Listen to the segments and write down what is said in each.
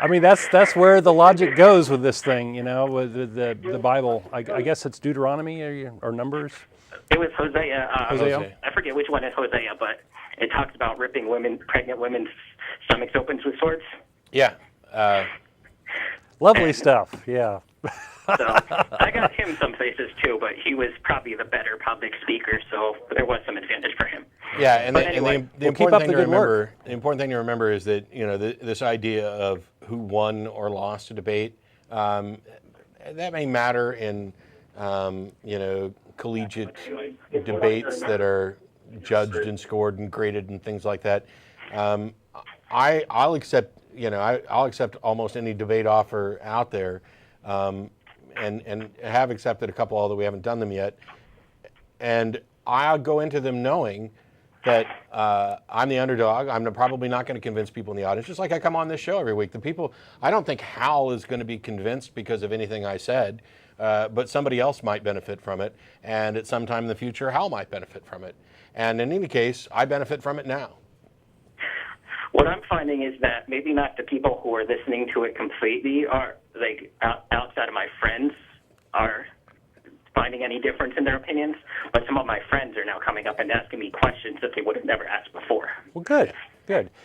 I mean, that's where the logic goes with this thing, with the Bible. I guess it's Deuteronomy or Numbers. It was Hosea. Hosea. I forget which one is Hosea, but it talks about ripping pregnant women's stomachs open with swords. Yeah. Lovely stuff. Yeah. So I got him some places too, but he was probably the better public speaker, so there was some advantage for him. Yeah, and the important thing to remember, is that this idea of who won or lost a debate, that may matter in collegiate debates that are judged and scored and graded and things like that. I'll accept I'll accept almost any debate offer out there. And have accepted a couple, although we haven't done them yet. And I'll go into them knowing that I'm the underdog. I'm probably not going to convince people in the audience, just like I come on this show every week. I don't think Hal is going to be convinced because of anything I said, but somebody else might benefit from it. And at some time in the future, Hal might benefit from it. And in any case, I benefit from it now. What I'm finding is that maybe not the people who are listening to it completely are, like, outside of my friends are finding any difference in their opinions, but some of my friends are now coming up and asking me questions that they would have never asked before. Well, good.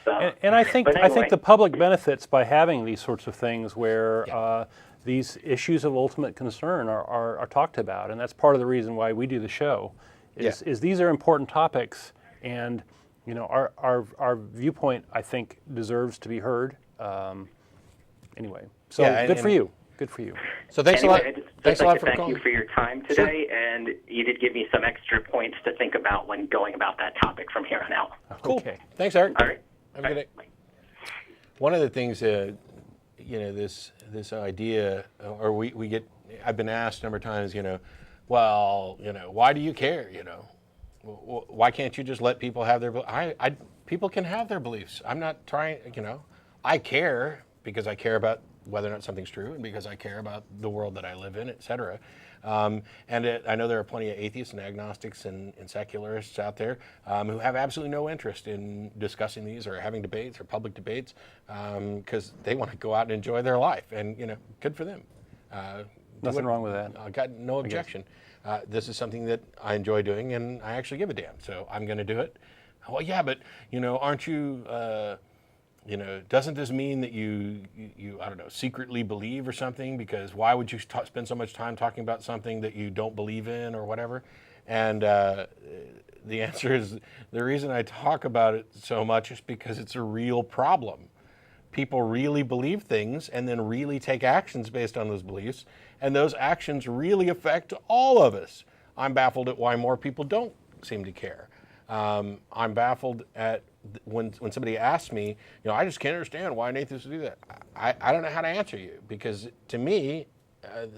So, and I think anyway. I think the public benefits by having these sorts of things where these issues of ultimate concern are talked about, and that's part of the reason why we do the show. Is these are important topics, and our viewpoint, I think, deserves to be heard. Anyway, so good for you. Good for you. So thanks a lot. Thanks a lot for calling. Thank you for your time today, and you did give me some extra points to think about when going about that topic from here on out. Cool. Okay. Thanks, Eric. All right. Have a good day. One of the things, this idea, or we get, I've been asked a number of times, why do you care? Why can't you just let people have their beliefs? People can have their beliefs. I'm not trying, I care because I care about whether or not something's true and because I care about the world that I live in, et cetera. I know there are plenty of atheists and agnostics and secularists out there who have absolutely no interest in discussing these or having debates or public debates because they want to go out and enjoy their life. And, good for them. Nothing wrong with that. I got no objection. This is something that I enjoy doing, and I actually give a damn. So I'm going to do it. Well, yeah, but aren't you? Doesn't this mean that you I don't know, secretly believe or something? Because why would you spend so much time talking about something that you don't believe in or whatever? And the answer is the reason I talk about it so much is because it's a real problem. People really believe things and then really take actions based on those beliefs, and those actions really affect all of us. I'm baffled at why more people don't seem to care. I'm baffled at when somebody asks me, I just can't understand why an atheist would do that. I don't know how to answer you, because to me,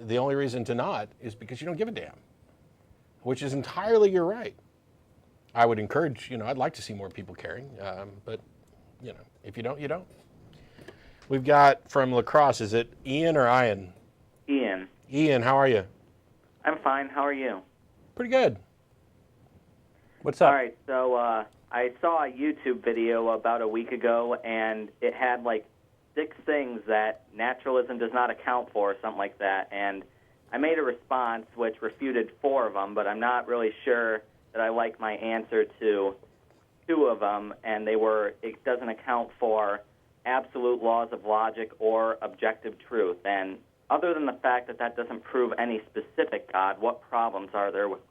the only reason to not is because you don't give a damn, which is entirely your right. I would encourage, I'd like to see more people caring, but, if you don't, you don't. We've got from La Crosse, is it Ian or Ian? Ian. Ian, how are you? I'm fine. How are you? Pretty good. What's up? All right. So I saw a YouTube video about a week ago, and it had like 6 things that naturalism does not account for, or something like that. And I made a response which refuted 4 of them, but I'm not really sure that I like my answer to 2 of them. And they were, it doesn't account for absolute laws of logic or objective truth. And other than the fact that that doesn't prove any specific God, what problems are there with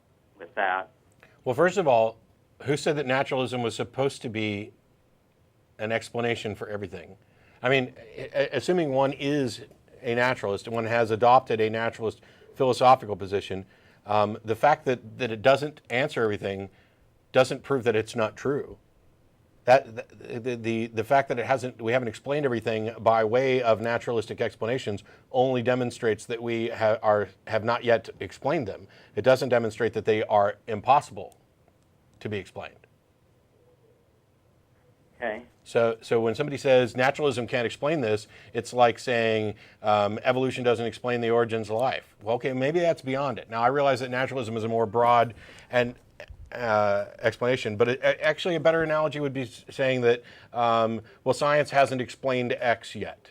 that? Well, first of all, who said that naturalism was supposed to be an explanation for everything? I mean, assuming one is a naturalist and one has adopted a naturalist philosophical position, the fact that it doesn't answer everything doesn't prove that it's not true. The fact that we haven't explained everything by way of naturalistic explanations only demonstrates that we have not yet explained them. It doesn't demonstrate that they are impossible to be explained. Okay. So when somebody says naturalism can't explain this, it's like saying evolution doesn't explain the origins of life. Well, okay, maybe that's beyond it. Now, I realize that naturalism is a more broad and explanation, but actually a better analogy would be saying that, well, science hasn't explained X yet.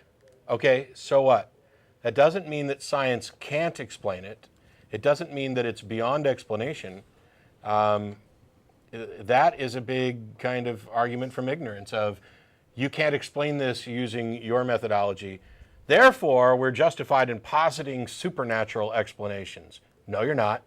Okay, so what? That doesn't mean that science can't explain it. It doesn't mean that it's beyond explanation. That is a big kind of argument from ignorance of, you can't explain this using your methodology. Therefore, we're justified in positing supernatural explanations. No, you're not.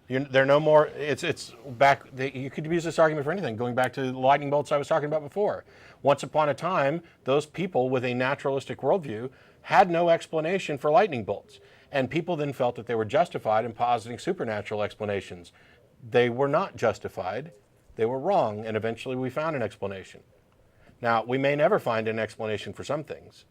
They're no more. It's back. You could use this argument for anything. Going back to the lightning bolts I was talking about before. Once upon a time, those people with a naturalistic worldview had no explanation for lightning bolts, and people then felt that they were justified in positing supernatural explanations. They were not justified. They were wrong, and eventually we found an explanation. Now, we may never find an explanation for some things,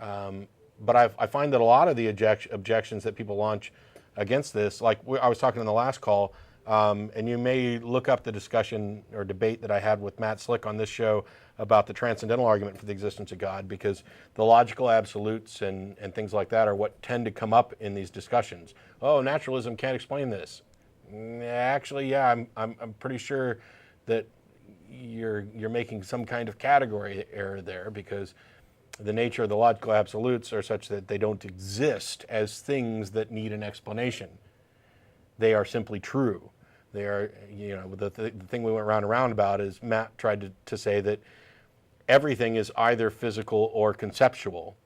but I find that a lot of the objections that people launch against this, like I was talking in the last call, and you may look up the discussion or debate that I had with Matt Slick on this show about the transcendental argument for the existence of God, because the logical absolutes and things like that are what tend to come up in these discussions. Oh, naturalism can't explain this. Actually, yeah, I'm pretty sure that you're making some kind of category error there, because the nature of the logical absolutes are such that they don't exist as things that need an explanation. They are simply true. They are, the thing we went round and round about is Matt tried to say that everything is either physical or conceptual.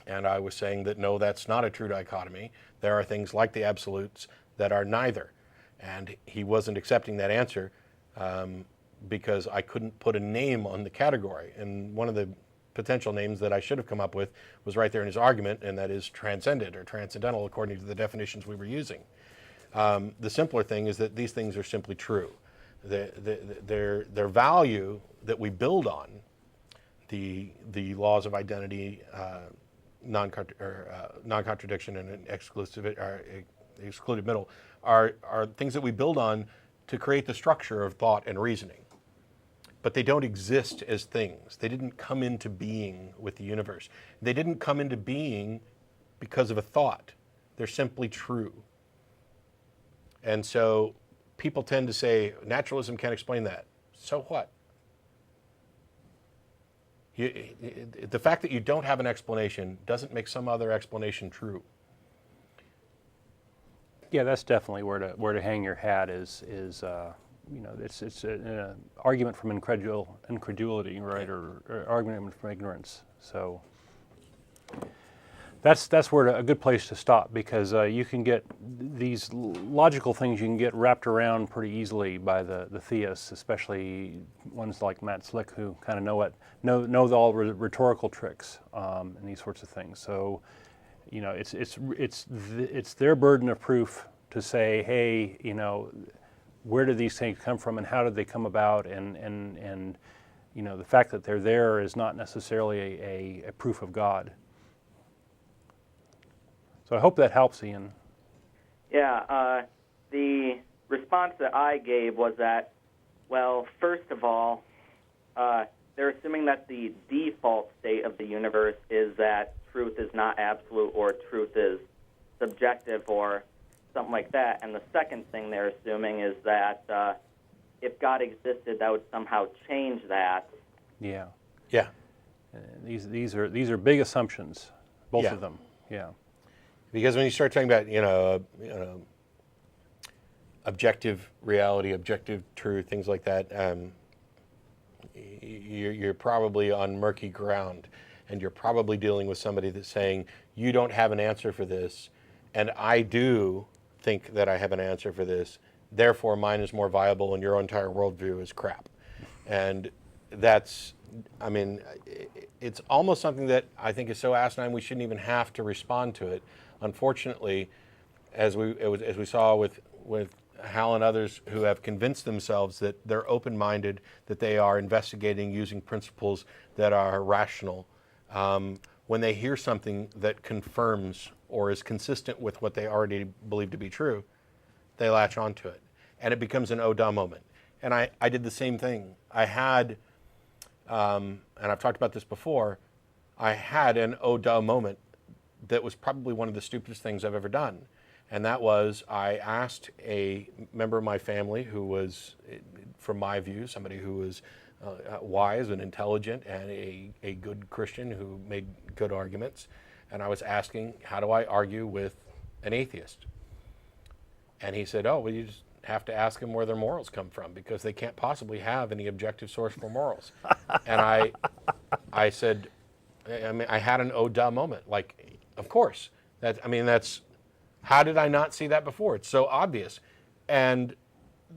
And I was saying that no, that's not a true dichotomy. There are things like the absolutes that are neither. And he wasn't accepting that answer because I couldn't put a name on the category. And one of the potential names that I should have come up with was right there in his argument, and that is transcendent or transcendental according to the definitions we were using. The simpler thing is that these things are simply true. Their value that we build on, the laws of identity, non-contradiction, and excluded middle, are things that we build on to create the structure of thought and reasoning. But they don't exist as things. They didn't come into being with the universe. They didn't come into being because of a thought. They're simply true. And so people tend to say, naturalism can't explain that. So what? The fact that you don't have an explanation doesn't make some other explanation true. Yeah, that's definitely where to hang your hat is it's an argument from incredulity, right, or argument from ignorance. So that's where a good place to stop, because you can get these logical things you can get wrapped around pretty easily by the theists, especially ones like Matt Slick, who kind of know all the rhetorical tricks and these sorts of things. So it's their burden of proof to say, hey, where did these things come from and how did they come about, and the fact that they're there is not necessarily a proof of God. So I hope that helps, Ian. Yeah, the response that I gave was that, well, first of all, they're assuming that the default state of the universe is that truth is not absolute or truth is subjective or something like that. And the second thing they're assuming is that if God existed, that would somehow change that. Yeah. Yeah. These are big assumptions, both Yeah. of them. Yeah. Because when you start talking about objective reality, objective truth, things like that, you're probably on murky ground, and you're probably dealing with somebody that's saying, you don't have an answer for this, and I do think that I have an answer for this, therefore mine is more viable and your entire worldview is crap. And that's, it's almost something that I think is so asinine we shouldn't even have to respond to it. Unfortunately, as we saw with Hal and others who have convinced themselves that they're open-minded, that they are investigating using principles that are rational, when they hear something that confirms or is consistent with what they already believe to be true, they latch onto it. And it becomes an oh duh moment. And I did the same thing. I had, and I've talked about this before, I had an oh duh moment that was probably one of the stupidest things I've ever done. And that was, I asked a member of my family who was, from my view, somebody who was wise and intelligent and a good Christian who made good arguments. And I was asking, how do I argue with an atheist? And he said, oh, well, you just have to ask them where their morals come from, because they can't possibly have any objective source for morals. And I said, I mean, I had an oh duh moment. Like, of course. That's, how did I not see that before? It's so obvious. And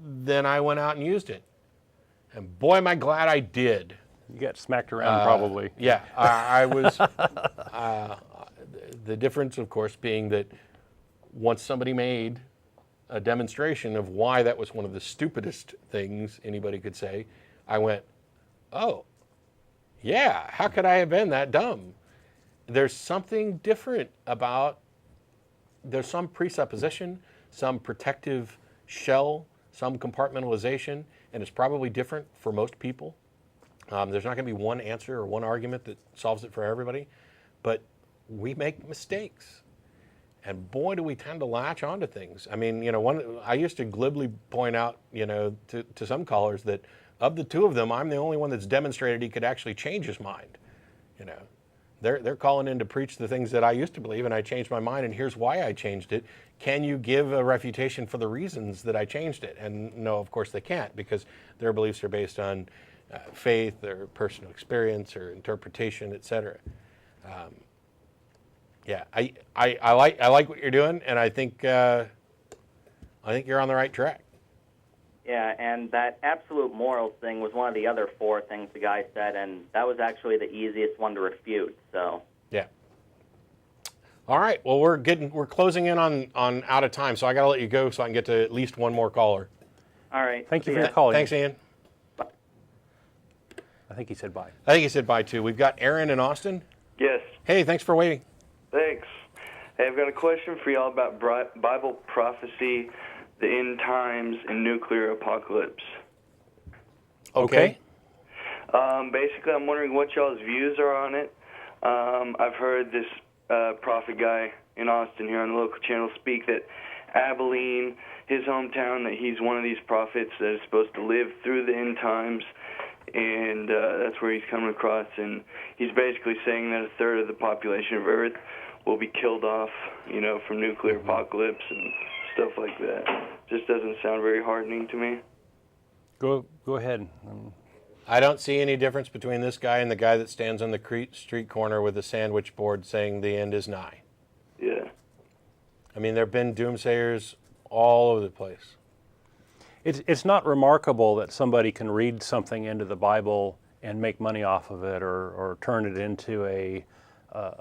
then I went out and used it. And boy, am I glad I did. You got smacked around probably. Yeah, I was. The difference, of course, being that once somebody made a demonstration of why that was one of the stupidest things anybody could say, I went, oh, yeah, how could I have been that dumb? There's something different about, there's some presupposition, some protective shell, some compartmentalization, and it's probably different for most people. There's not going to be one answer or one argument that solves it for everybody, but we make mistakes. And boy, do we tend to latch onto things. I mean, I used to glibly point out, to some callers that of the two of them, I'm the only one that's demonstrated he could actually change his mind. They're calling in to preach the things that I used to believe, and I changed my mind, and here's why I changed it. Can you give a refutation for the reasons that I changed it? And no, of course they can't, because their beliefs are based on faith or personal experience or interpretation, etc. Yeah, I like what you're doing, and I think you're on the right track. Yeah, and that absolute morals thing was one of the other four things the guy said, and that was actually the easiest one to refute. So. Yeah. All right. Well, we're closing in on out of time, so I got to let you go so I can get to at least one more caller. All right. Thank you for your call. Thanks, Ian. I think he said bye. I think he said bye too. We've got Aaron in Austin. Yes. Hey, thanks for waiting. Thanks. Hey, I've got a question for y'all about Bible prophecy, the end times, and nuclear apocalypse. Okay. Basically, I'm wondering what y'all's views are on it. I've heard this prophet guy in Austin here on the local channel speak that Abilene, his hometown, that he's one of these prophets that is supposed to live through the end times, and that's where he's coming across. And he's basically saying that a third of the population of Earth will be killed off, from nuclear apocalypse and stuff like that. Just doesn't sound very heartening to me. Go ahead. I don't see any difference between this guy and the guy that stands on the street corner with a sandwich board saying the end is nigh. Yeah. I mean, there have been doomsayers all over the place. It's not remarkable that somebody can read something into the Bible and make money off of it, or turn it into a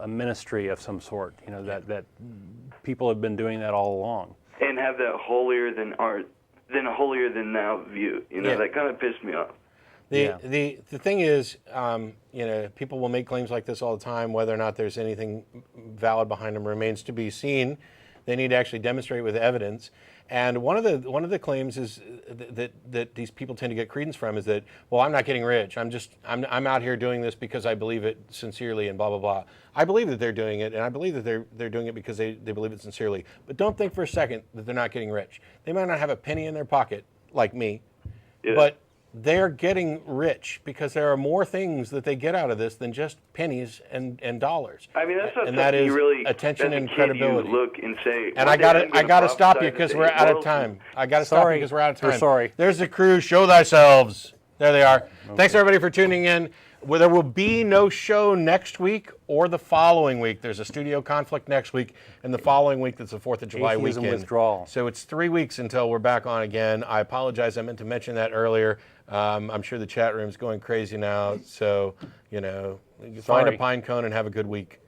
ministry of some sort. That people have been doing that all along. And have that holier than thou view. That kind of pissed me off. The thing is, people will make claims like this all the time. Whether or not there's anything valid behind them remains to be seen. They need to actually demonstrate with evidence. And one of the claims is that these people tend to get credence from is that, well, I'm not getting rich. I'm out here doing this because I believe it sincerely and blah blah blah. I believe that they're doing it, and I believe that they're doing it because they believe it sincerely. But don't think for a second that they're not getting rich. They might not have a penny in their pocket like me, but they're getting rich because there are more things that they get out of this than just pennies and dollars. I mean, that's not and that is you really, attention and kid, credibility. You look and say, and I gotta stop you because we're out of time. I gotta stop you because we're out of time. We're sorry. There's the crew. Show thyselves. There they are. Okay. Thanks everybody for tuning in. Well, there will be no show next week or the following week. There's a studio conflict next week, and the following week that's the 4th of July Atheism weekend. Withdrawal. So it's 3 weeks until we're back on again. I apologize. I meant to mention that earlier. I'm sure the chat room's going crazy now. So, find a pine cone and have a good week.